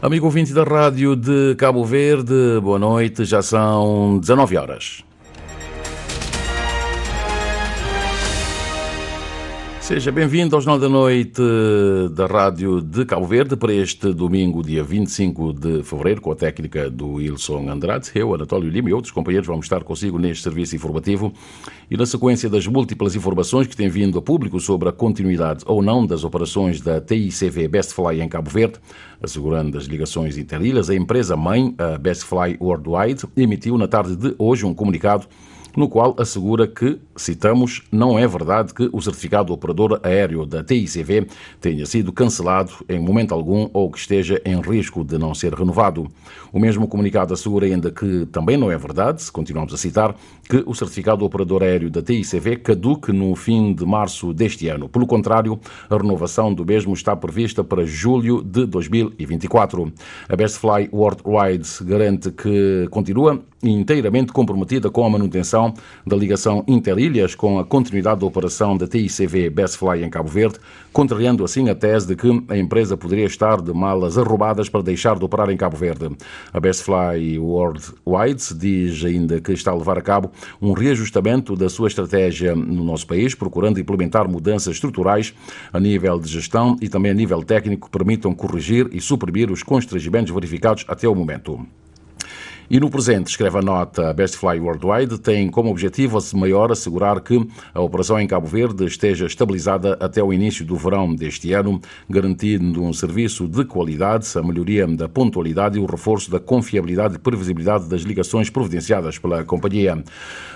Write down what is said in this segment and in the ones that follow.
Amigo ouvinte da Rádio de Cabo Verde, boa noite, já são 19 horas. Seja bem-vindo ao Jornal da Noite da Rádio de Cabo Verde para este domingo, dia 25 de fevereiro, com a técnica do Wilson Andrade. Eu, Anatólio Lima e outros companheiros vamos estar consigo neste serviço informativo e na sequência das múltiplas informações que têm vindo a público sobre a continuidade ou não das operações da TICV Bestfly em Cabo Verde, assegurando as ligações interilhas, a empresa-mãe, a Bestfly Worldwide, emitiu na tarde de hoje um comunicado no qual assegura que, citamos, não é verdade que o certificado do operador aéreo da TICV tenha sido cancelado em momento algum ou que esteja em risco de não ser renovado. O mesmo comunicado assegura ainda que também não é verdade, continuamos a citar, que o certificado do operador aéreo da TICV caduque no fim de março deste ano. Pelo contrário, a renovação do mesmo está prevista para julho de 2024. A Bestfly Worldwide garante que continua inteiramente comprometida com a manutenção da ligação interilhas com a continuidade da operação da TICV Bestfly em Cabo Verde, contrariando assim a tese de que a empresa poderia estar de malas arrubadas para deixar de operar em Cabo Verde. A Bestfly Worldwide diz ainda que está a levar a cabo um reajustamento da sua estratégia no nosso país, procurando implementar mudanças estruturais a nível de gestão e também a nível técnico que permitam corrigir e suprimir os constrangimentos verificados até o momento. E no presente, escreve a nota, a Bestfly Worldwide tem como objetivo maior assegurar que a operação em Cabo Verde esteja estabilizada até o início do verão deste ano, garantindo um serviço de qualidade, a melhoria da pontualidade e o reforço da confiabilidade e previsibilidade das ligações providenciadas pela companhia.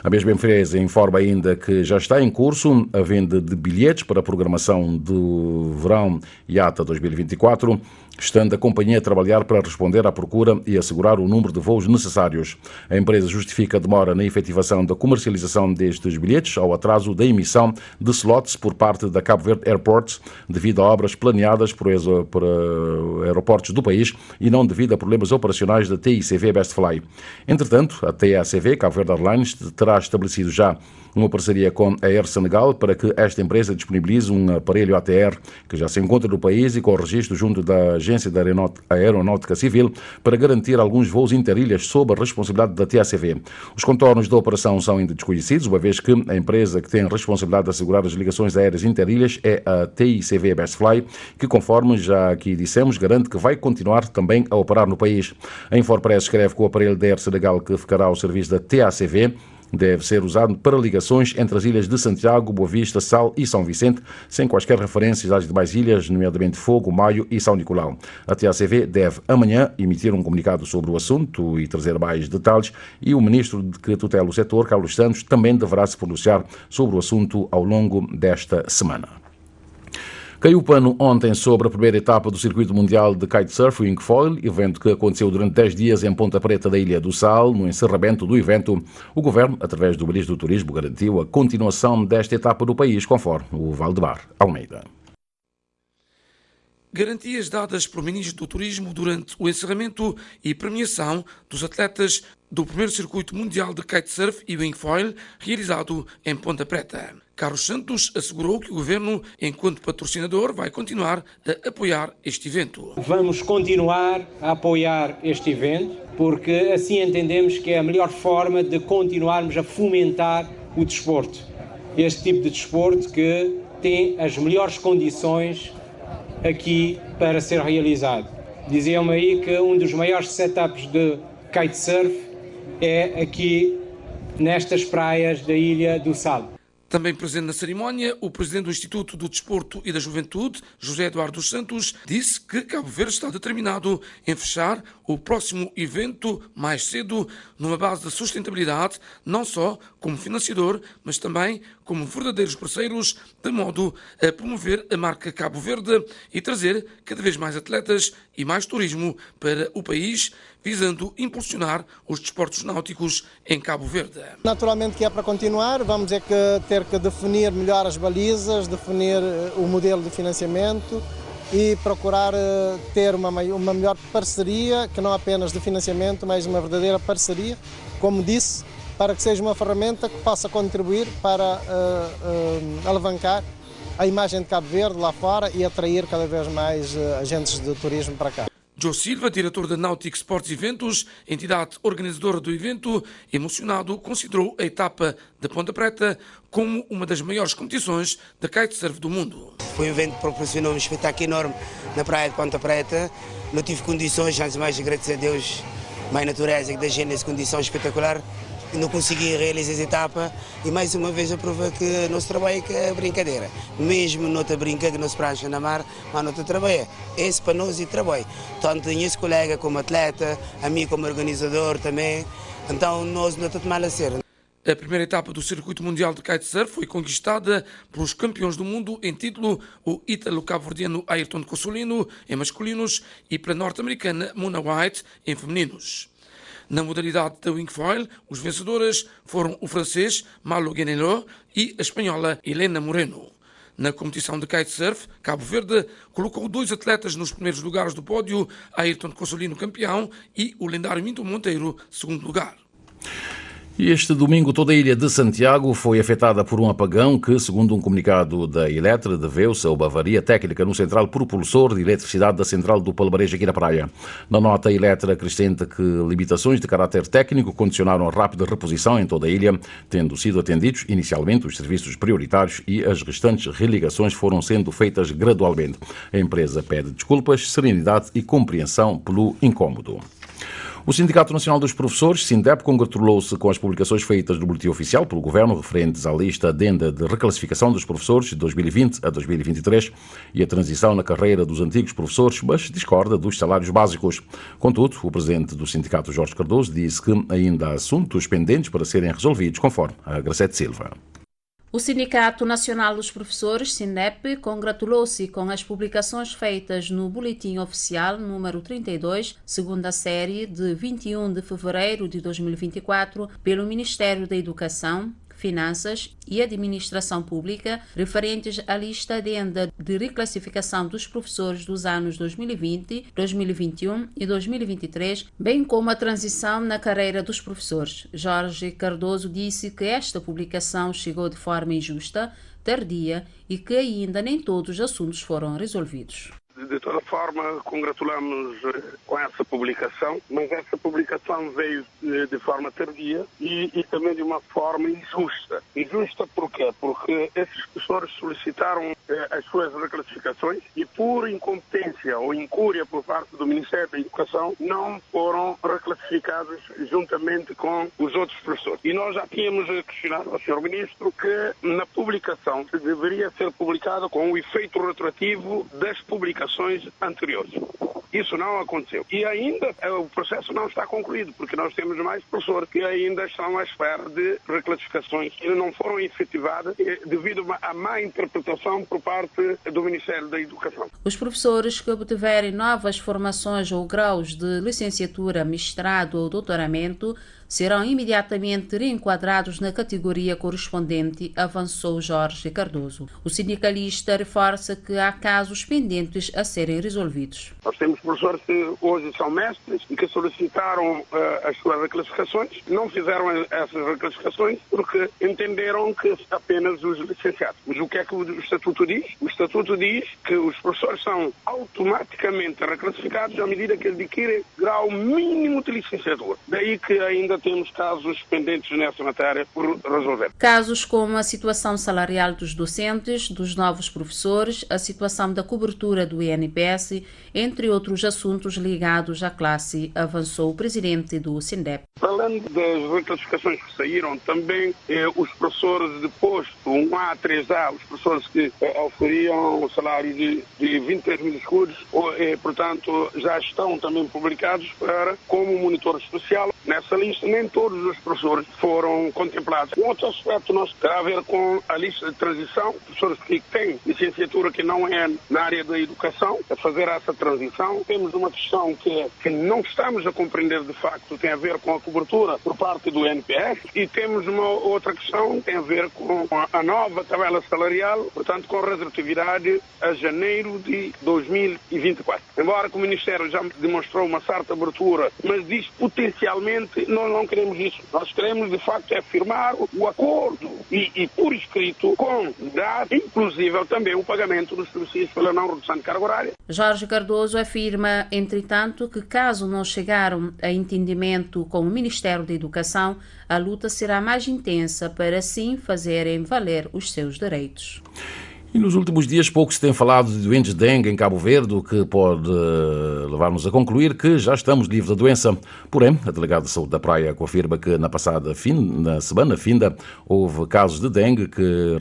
A mesma empresa informa ainda que já está em curso a venda de bilhetes para a programação do verão IATA 2024, estando a companhia a trabalhar para responder à procura e assegurar o número de voos necessários. A empresa justifica a demora na efetivação da comercialização destes bilhetes ao atraso da emissão de slots por parte da Cabo Verde Airports devido a obras planeadas por aeroportos do país e não devido a problemas operacionais da TICV Bestfly. Entretanto, a TACV, Cabo Verde Airlines, terá estabelecido já uma parceria com a Air Senegal para que esta empresa disponibilize um aparelho ATR que já se encontra no país e com registro junto da Agência da Aeronáutica Civil para garantir alguns voos interilhas sob a responsabilidade da TACV. Os contornos da operação são ainda desconhecidos, uma vez que a empresa que tem a responsabilidade de assegurar as ligações aéreas interilhas é a TICV Bestfly, que, conforme já aqui dissemos, garante que vai continuar também a operar no país. A Infopress escreve que o aparelho da Air Senegal que ficará ao serviço da TACV deve ser usado para ligações entre as ilhas de Santiago, Boa Vista, Sal e São Vicente, sem quaisquer referências às demais ilhas, nomeadamente Fogo, Maio e São Nicolau. A TACV deve amanhã emitir um comunicado sobre o assunto e trazer mais detalhes, e o ministro que tutela o setor, Carlos Santos, também deverá se pronunciar sobre o assunto ao longo desta semana. Caiu o pano ontem sobre a primeira etapa do Circuito Mundial de Kitesurf, o Wingfoil, evento que aconteceu durante 10 dias em Ponta Preta da Ilha do Sal. No encerramento do evento, o Governo, através do Ministro do Turismo, garantiu a continuação desta etapa do país, conforme o Valdemar Almeida. Garantias dadas pelo Ministro do Turismo durante o encerramento e premiação dos atletas do primeiro Circuito Mundial de Kitesurf e Wingfoil, realizado em Ponta Preta. Carlos Santos assegurou que o Governo, enquanto patrocinador, vai continuar a apoiar este evento. Vamos continuar a apoiar este evento, porque assim entendemos que é a melhor forma de continuarmos a fomentar o desporto. Este tipo de desporto que tem as melhores condições aqui para ser realizado. Diziam-me aí que um dos maiores setups de kitesurf é aqui nestas praias da Ilha do Sal. Também presente na cerimónia, o presidente do Instituto do Desporto e da Juventude, José Eduardo dos Santos, disse que Cabo Verde está determinado em fechar o próximo evento mais cedo, numa base de sustentabilidade, não só como financiador, mas também como verdadeiros parceiros, de modo a promover a marca Cabo Verde e trazer cada vez mais atletas e mais turismo para o país, visando impulsionar os desportos náuticos em Cabo Verde. Naturalmente que é para continuar, vamos ter que definir melhor as balizas, definir o modelo de financiamento e procurar ter uma melhor parceria, que não apenas de financiamento, mas uma verdadeira parceria, como disse, para que seja uma ferramenta que possa contribuir para alavancar a imagem de Cabo Verde lá fora e atrair cada vez mais agentes de turismo para cá. Joe Silva, diretor da Nautic Sports Eventos, entidade organizadora do evento, emocionado, considerou a etapa de Ponta Preta como uma das maiores competições de kitesurf do mundo. Foi um evento que proporcionou um espetáculo enorme na praia de Ponta Preta. Não tive condições, antes de mais agradecer a Deus, Mãe Natureza, que da gente nessa condição espetacular. Não consegui realizar essa etapa e mais uma vez eu provo que o nosso trabalho é brincadeira. Mesmo noutra brinca que nos prancha na mar, mas não trabalha. Esse para nós é trabalho. Tanto esse colega como atleta, a mim como organizador também. Então nós não estamos mal a ser. A primeira etapa do Circuito Mundial de Kitesurf foi conquistada pelos campeões do mundo em título, o ítalo-cabo-verdiano Ayrton Cosolino, em masculinos, e pela norte-americana Mona White, em femininos. Na modalidade da wingfoil, os vencedores foram o francês Malo Guenelot e a espanhola Helena Moreno. Na competição de kitesurf, Cabo Verde colocou 2 atletas nos primeiros lugares do pódio, Ayrton Cosolino campeão e o lendário Minto Monteiro segundo lugar. E este domingo toda a ilha de Santiago foi afetada por um apagão que, segundo um comunicado da Eletra, deveu-se a uma avaria técnica no central propulsor de eletricidade da central do Palmarejo aqui na praia. Na nota, a Eletra acrescenta que limitações de caráter técnico condicionaram a rápida reposição em toda a ilha, tendo sido atendidos inicialmente os serviços prioritários e as restantes religações foram sendo feitas gradualmente. A empresa pede desculpas, serenidade e compreensão pelo incómodo. O Sindicato Nacional dos Professores, SINDEP, congratulou-se com as publicações feitas no Boletim Oficial pelo Governo referentes à lista adenda de reclassificação dos professores de 2020 a 2023 e a transição na carreira dos antigos professores, mas discorda dos salários básicos. Contudo, o presidente do sindicato, Jorge Cardoso, disse que ainda há assuntos pendentes para serem resolvidos, conforme a Gracete Silva. O Sindicato Nacional dos Professores, SINDEP, congratulou-se com as publicações feitas no Boletim Oficial número 32, segunda série, de 21 de fevereiro de 2024, pelo Ministério da Educação, Finanças e Administração Pública, referentes à lista adenda de reclassificação dos professores dos anos 2020, 2021 e 2023, bem como a transição na carreira dos professores. Jorge Cardoso disse que esta publicação chegou de forma injusta, tardia e que ainda nem todos os assuntos foram resolvidos. De toda forma, congratulamos com essa publicação, mas essa publicação veio de forma tardia e também de uma forma injusta. Injusta porquê? Porque esses professores solicitaram as suas reclassificações e por incompetência ou incúria por parte do Ministério da Educação não foram reclassificados juntamente com os outros professores. E nós já tínhamos questionado ao Sr. Ministro que na publicação deveria ser publicado com o efeito retroativo das publicações anteriores. Isso não aconteceu. E ainda o processo não está concluído, porque nós temos mais professores que ainda estão à espera de reclassificações que não foram efetivadas devido à má interpretação por parte do Ministério da Educação. Os professores que obtiverem novas formações ou graus de licenciatura, mestrado ou doutoramento serão imediatamente reenquadrados na categoria correspondente, avançou Jorge Cardoso. O sindicalista reforça que há casos pendentes a serem resolvidos. Nós temos professores que hoje são mestres e que solicitaram as suas reclassificações, não fizeram essas reclassificações porque entenderam que apenas os licenciados. Mas o que é que o Estatuto diz? O Estatuto diz que os professores são automaticamente reclassificados à medida que adquirem grau mínimo de licenciatura. Daí que ainda temos casos pendentes nessa matéria por resolver. Casos como a situação salarial dos docentes, dos novos professores, a situação da cobertura do INPS, entre outros assuntos ligados à classe, avançou o presidente do SINDEP. Além das reclassificações que saíram, também os professores de posto 1A a 3A, os professores que oferiam o salário de 23 mil escudos, portanto, já estão também publicados como monitor especial. Nessa lista, nem todos os professores foram contemplados. Um outro aspecto nosso terá a ver com a lista de transição, professores que têm licenciatura que não é na área da educação, a fazer essa transição. Temos uma questão que não estamos a compreender de facto, tem a ver com a cobertura por parte do NPS, e temos uma outra questão que tem a ver com a nova tabela salarial, portanto com retroatividade a janeiro de 2024. Embora que o Ministério já demonstrou uma certa abertura, mas diz potencialmente nós não não queremos isso. Nós queremos, de facto, firmar o acordo e por escrito, com data, inclusive também o pagamento dos subsídios pela não redução de carga horária. Jorge Cardoso afirma, entretanto, que caso não chegaram a entendimento com o Ministério da Educação, a luta será mais intensa para assim fazerem valer os seus direitos. E nos últimos dias pouco se tem falado de doentes de dengue em Cabo Verde, o que pode levar-nos a concluir que já estamos livres da doença. Porém, a delegada de saúde da Praia confirma que na semana finda, houve casos de dengue que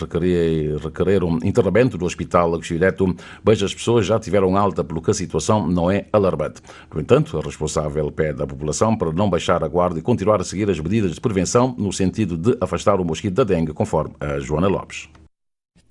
requereram internamento do Hospital Agostinho Neto, mas as pessoas já tiveram alta, pelo que a situação não é alarmante. No entanto, a responsável pede à população para não baixar a guarda e continuar a seguir as medidas de prevenção no sentido de afastar o mosquito da dengue, conforme a Joana Lopes.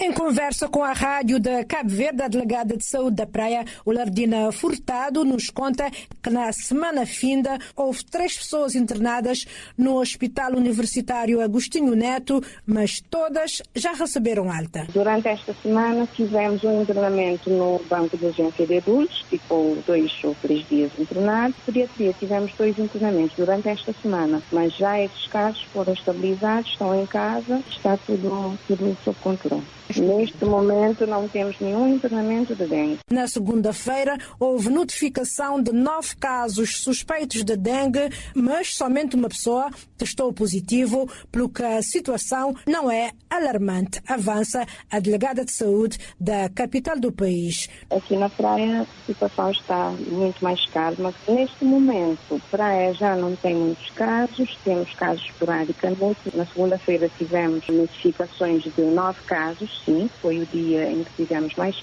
Em conversa com a rádio de Cabo Verde, a delegada de saúde da Praia, Olardina Furtado, nos conta que na semana finda houve 3 pessoas internadas no Hospital Universitário Agostinho Neto, mas todas já receberam alta. Durante esta semana tivemos um internamento no Banco de Urgência de Adultos, ficou 2 ou 3 dias internado. Pediatria tivemos 2 internamentos durante esta semana, mas já esses casos foram estabilizados, estão em casa, está tudo sob controle. Neste momento não temos nenhum internamento de dengue. Na segunda-feira houve notificação de 9 casos suspeitos de dengue, mas somente uma pessoa testou positivo, pelo que a situação não é alarmante, avança a delegada de saúde da capital do país. Aqui na Praia a situação está muito mais calma. Neste momento, Praia já não tem muitos casos, temos casos esporadicamente. Na segunda-feira tivemos notificações de 9 casos. Sim, foi o dia em que tivemos mais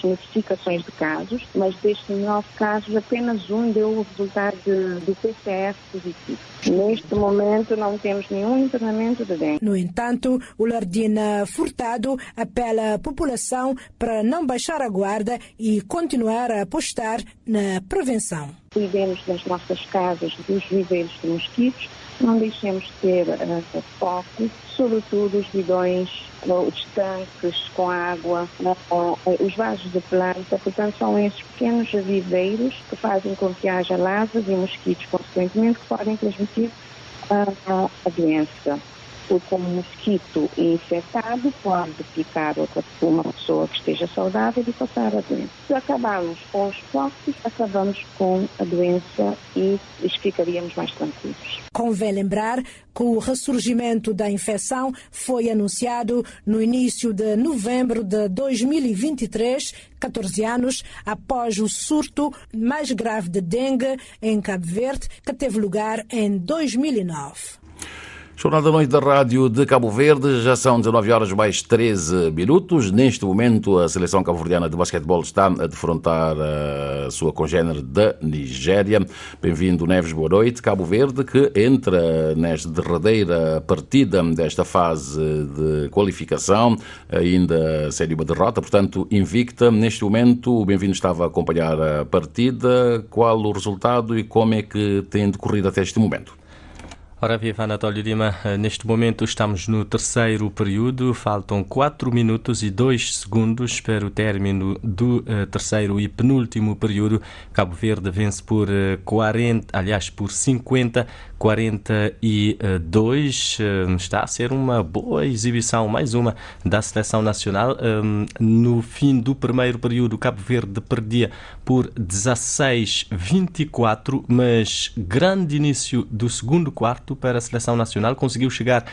notificações de casos, mas destes 9 casos, apenas um deu o resultado do PCR positivo. Neste momento, não temos nenhum internamento de dengue. No entanto, Olardina Furtado apela à população para não baixar a guarda e continuar a apostar na prevenção. Cuidemos das nossas casas, dos viveiros de mosquitos, não deixemos de ter foco, sobretudo os bidões, os tanques com água, os vasos de planta. Portanto, são esses pequenos viveiros que fazem com que haja larvas e mosquitos, consequentemente, que podem transmitir a doença. Porque um mosquito infectado pode picar uma pessoa que esteja saudável e passar a doença. Se acabarmos com os focos, acabamos com a doença e ficaríamos mais tranquilos. Convém lembrar que o ressurgimento da infecção foi anunciado no início de novembro de 2023, 14 anos após o surto mais grave de dengue em Cabo Verde, que teve lugar em 2009. Jornal da Noite da Rádio de Cabo Verde, já são 19 horas mais 13 minutos. Neste momento, a seleção cabo-verdiana de basquetebol está a defrontar a sua congénere da Nigéria. Bem-vindo, Neves, boa noite. Cabo Verde, que entra nesta derradeira partida desta fase de qualificação, ainda sem uma derrota, portanto, invicta. Neste momento, o Bem-vindo estava a acompanhar a partida. Qual o resultado e como é que tem decorrido até este momento? Ora viva, Anatólio Lima, neste momento estamos no terceiro período, faltam 4 minutos e 2 segundos para o término do terceiro e penúltimo período. Cabo Verde vence por 50-42, está a ser uma boa exibição, mais uma da seleção nacional. No fim do primeiro período, Cabo Verde perdia por 16-24, mas grande início do segundo quarto para a seleção nacional, conseguiu chegar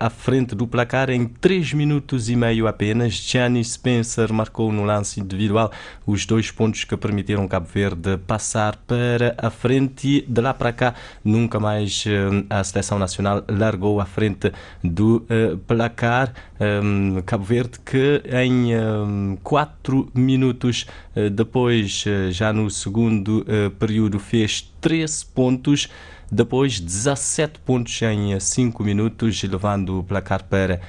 à frente do placar em 3 minutos e meio apenas. Gianni Spencer marcou no lance individual os 2 pontos que permitiram Cabo Verde passar para a frente e de lá para cá nunca mais a seleção nacional largou à frente do placar. Cabo Verde que em 4 minutos depois, já no segundo período, fez 13 pontos. Depois 17 pontos em 5 minutos, levando o placar para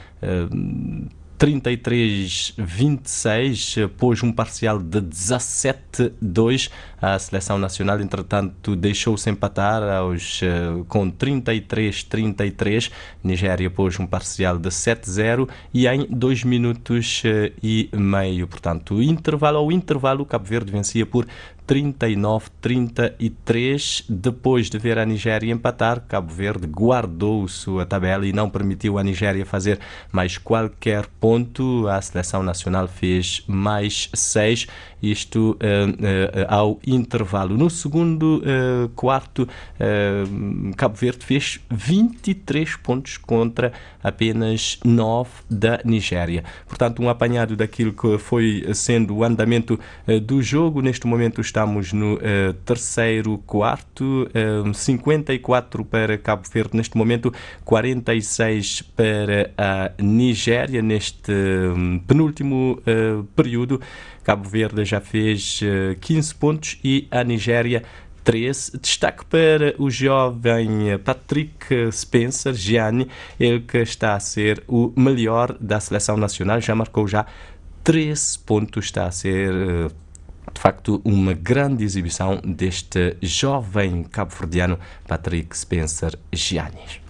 33-26, pôs um parcial de 17-2. A seleção nacional, entretanto, deixou-se empatar com 33-33. Nigéria pôs um parcial de 7-0 e em 2 minutos e meio. Portanto, ao intervalo, Cabo Verde vencia por 39-33. Depois de ver a Nigéria empatar, Cabo Verde guardou sua tabela e não permitiu a Nigéria fazer mais qualquer ponto. A seleção nacional fez mais 6, isto ao intervalo. No segundo quarto, Cabo Verde fez 23 pontos contra apenas 9 da Nigéria. Portanto, um apanhado daquilo que foi sendo o andamento do jogo. Neste momento estamos no terceiro quarto, 54 para Cabo Verde neste momento, 46 para a Nigéria neste penúltimo período. Cabo Verde já fez 15 pontos e a Nigéria 13. Destaque para o jovem Patrick Spencer Gianni, ele que está a ser o melhor da seleção nacional, já marcou 13 pontos, está a ser de facto uma grande exibição deste jovem cabo-verdiano Patrick Spencer Gianni.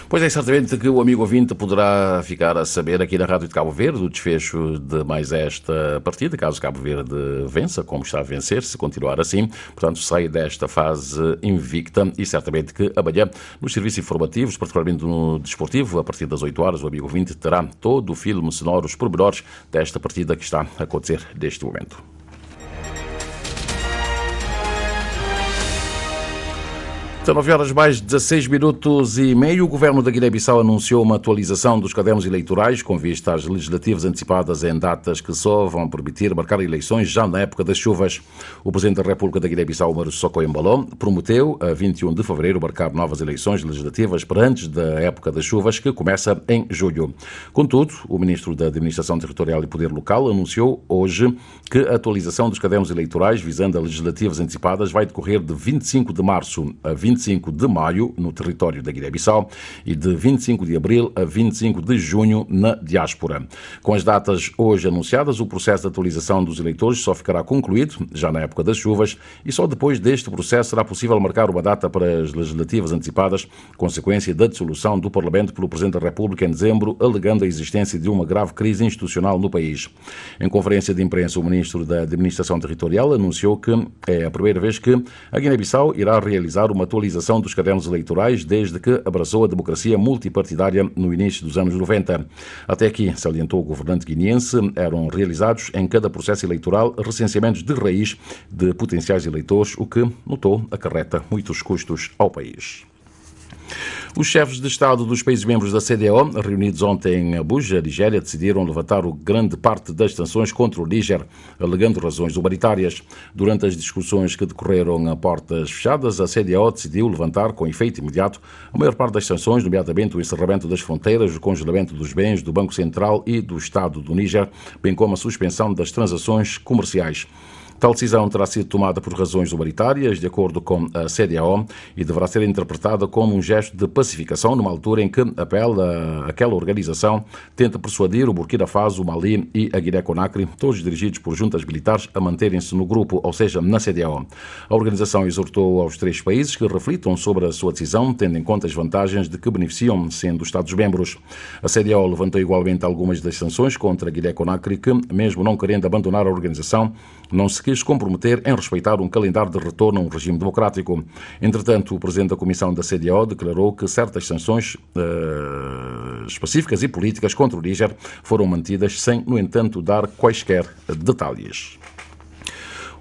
Pois é, certamente que o amigo ouvinte poderá ficar a saber aqui na Rádio de Cabo Verde o desfecho de mais esta partida, caso Cabo Verde vença, como está a vencer, se continuar assim. Portanto, sai desta fase invicta e certamente que amanhã, nos serviços informativos, particularmente no desportivo, a partir das 8 horas, o amigo ouvinte terá todo o filme sonoro, os pormenores desta partida que está a acontecer neste momento. São 9 horas mais 16 minutos e meio. O Governo da Guiné-Bissau anunciou uma atualização dos cadernos eleitorais com vista às legislativas antecipadas em datas que só vão permitir marcar eleições já na época das chuvas. O Presidente da República da Guiné-Bissau, Umaru Sissoko Embalo, prometeu a 21 de fevereiro marcar novas eleições legislativas para antes da época das chuvas, que começa em julho. Contudo, o Ministro da Administração Territorial e Poder Local anunciou hoje que a atualização dos cadernos eleitorais visando as legislativas antecipadas vai decorrer de 25 de março a 25 de maio no território da Guiné-Bissau e de 25 de abril a 25 de junho na diáspora. Com as datas hoje anunciadas, o processo de atualização dos eleitores só ficará concluído já na época das chuvas e só depois deste processo será possível marcar uma data para as legislativas antecipadas, consequência da dissolução do Parlamento pelo Presidente da República em dezembro, alegando a existência de uma grave crise institucional no país. Em conferência de imprensa, o Ministro da Administração Territorial anunciou que é a primeira vez que a Guiné-Bissau irá realizar uma atualização dos cadernos eleitorais desde que abraçou a democracia multipartidária no início dos anos 90. Até aqui, salientou o governante guineense, eram realizados em cada processo eleitoral recenseamentos de raiz de potenciais eleitores, o que, notou, acarreta muitos custos ao país. Os chefes de Estado dos países membros da CEDEAO, reunidos ontem em Abuja, Nigéria, decidiram levantar grande parte das sanções contra o Níger, alegando razões humanitárias. Durante as discussões que decorreram a portas fechadas, a CEDEAO decidiu levantar, com efeito imediato, a maior parte das sanções, nomeadamente o encerramento das fronteiras, o congelamento dos bens do Banco Central e do Estado do Níger, bem como a suspensão das transações comerciais. Tal decisão terá sido tomada por razões humanitárias, de acordo com a CEDEAO, e deverá ser interpretada como um gesto de pacificação numa altura em que aquela organização tenta persuadir o Burkina Faso, o Mali e a Guiné-Conakry, todos dirigidos por juntas militares, a manterem-se no grupo, ou seja, na CEDEAO. A organização exortou aos 3 países que reflitam sobre a sua decisão, tendo em conta as vantagens de que beneficiam, sendo Estados-membros. A CEDEAO levantou igualmente algumas das sanções contra a Guiné-Conakry, que, mesmo não querendo abandonar a organização, não se quis comprometer em respeitar um calendário de retorno a um regime democrático. Entretanto, o presidente da Comissão da CEDEAO declarou que certas sanções específicas e políticas contra o Níger foram mantidas sem, no entanto, dar quaisquer detalhes.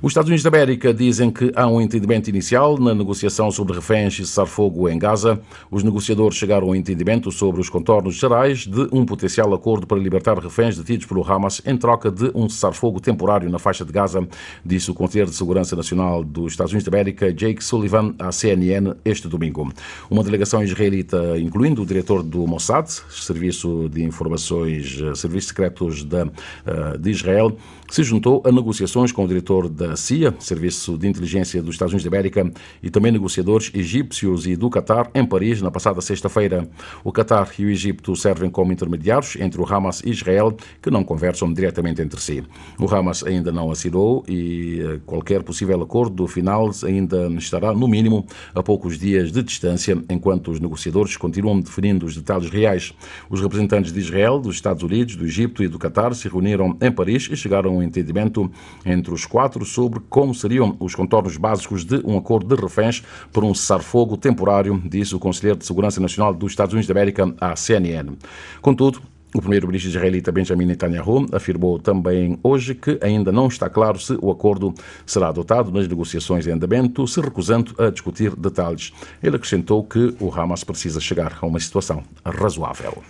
Os Estados Unidos da América dizem que há um entendimento inicial na negociação sobre reféns e cessar-fogo em Gaza. Os negociadores chegaram a um entendimento sobre os contornos gerais de um potencial acordo para libertar reféns detidos pelo Hamas em troca de um cessar-fogo temporário na faixa de Gaza, disse o Conselheiro de Segurança Nacional dos Estados Unidos da América, Jake Sullivan, à CNN este domingo. Uma delegação israelita, incluindo o diretor do Mossad, Serviço de Informações, Serviços Secretos de Israel, se juntou a negociações com o diretor da CIA, Serviço de Inteligência dos Estados Unidos da América, e também negociadores egípcios e do Qatar em Paris na passada sexta-feira. O Qatar e o Egito servem como intermediários entre o Hamas e Israel, que não conversam diretamente entre si. O Hamas ainda não assinou e qualquer possível acordo final ainda estará, no mínimo, a poucos dias de distância, enquanto os negociadores continuam definindo os detalhes reais. Os representantes de Israel, dos Estados Unidos, do Egito e do Qatar se reuniram em Paris e chegaram a um entendimento entre os quatro sobre como seriam os contornos básicos de um acordo de reféns por um cessar-fogo temporário, disse o Conselheiro de Segurança Nacional dos Estados Unidos da América à CNN. Contudo, o primeiro-ministro israelita Benjamin Netanyahu afirmou também hoje que ainda não está claro se o acordo será adotado nas negociações em andamento, se recusando a discutir detalhes. Ele acrescentou que o Hamas precisa chegar a uma situação razoável.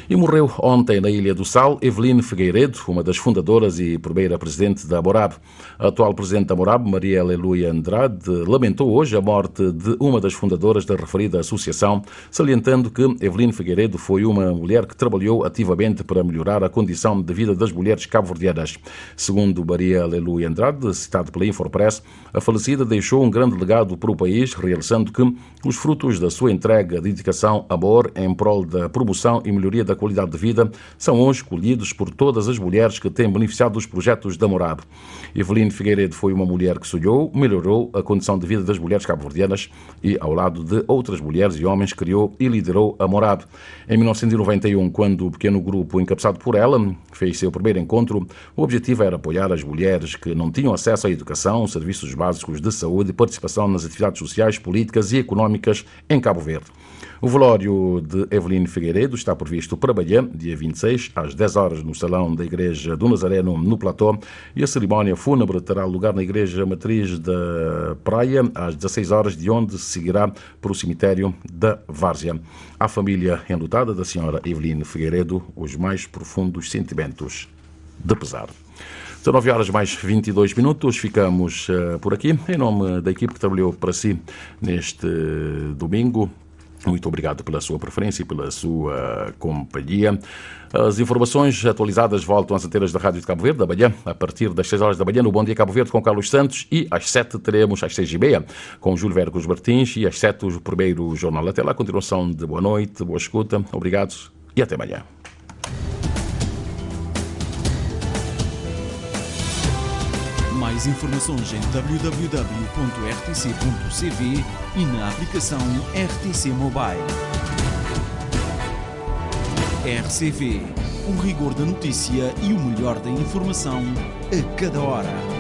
E morreu ontem na Ilha do Sal Eveline Figueiredo, uma das fundadoras e primeira presidente da Morab. A atual presidente da Morab, Maria Aleluia Andrade, lamentou hoje a morte de uma das fundadoras da referida associação, salientando que Eveline Figueiredo foi uma mulher que trabalhou ativamente para melhorar a condição de vida das mulheres cabo-verdianas. Segundo Maria Aleluia Andrade, citado pela Infopress, a falecida deixou um grande legado para o país, realçando que os frutos da sua entrega, dedicação, amor em prol da promoção e melhoria da qualidade de vida são hoje colhidos por todas as mulheres que têm beneficiado dos projetos da Morab. Eveline Figueiredo foi uma mulher que sonhou, melhorou a condição de vida das mulheres cabo-verdianas e, ao lado de outras mulheres e homens, criou e liderou a Morab. Em 1991, quando o pequeno grupo encabeçado por ela fez seu primeiro encontro, o objetivo era apoiar as mulheres que não tinham acesso à educação, serviços básicos de saúde e participação nas atividades sociais, políticas e económicas em Cabo Verde. O velório de Eveline Figueiredo está previsto para amanhã, dia 26, às 10 horas, no Salão da Igreja do Nazareno, no Platô, e a cerimónia fúnebre terá lugar na Igreja Matriz da Praia, às 16 horas, de onde se seguirá para o cemitério da Várzea. À família enlutada da senhora Eveline Figueiredo, os mais profundos sentimentos de pesar. São 9 horas mais 22 minutos, ficamos por aqui. Em nome da equipe que trabalhou para si neste domingo, muito obrigado pela sua preferência e pela sua companhia. As informações atualizadas voltam às antenas da Rádio de Cabo Verde, amanhã, a partir das 6 horas da manhã, no Bom Dia Cabo Verde com Carlos Santos, e às 7 teremos às 6h30 com Júlio Vergos Martins, e às 7 o primeiro jornal. Até lá, continuação de boa noite, boa escuta, obrigado e até amanhã. Mais informações em www.rtc.cv e na aplicação RTC Mobile. RCV, o rigor da notícia e o melhor da informação a cada hora.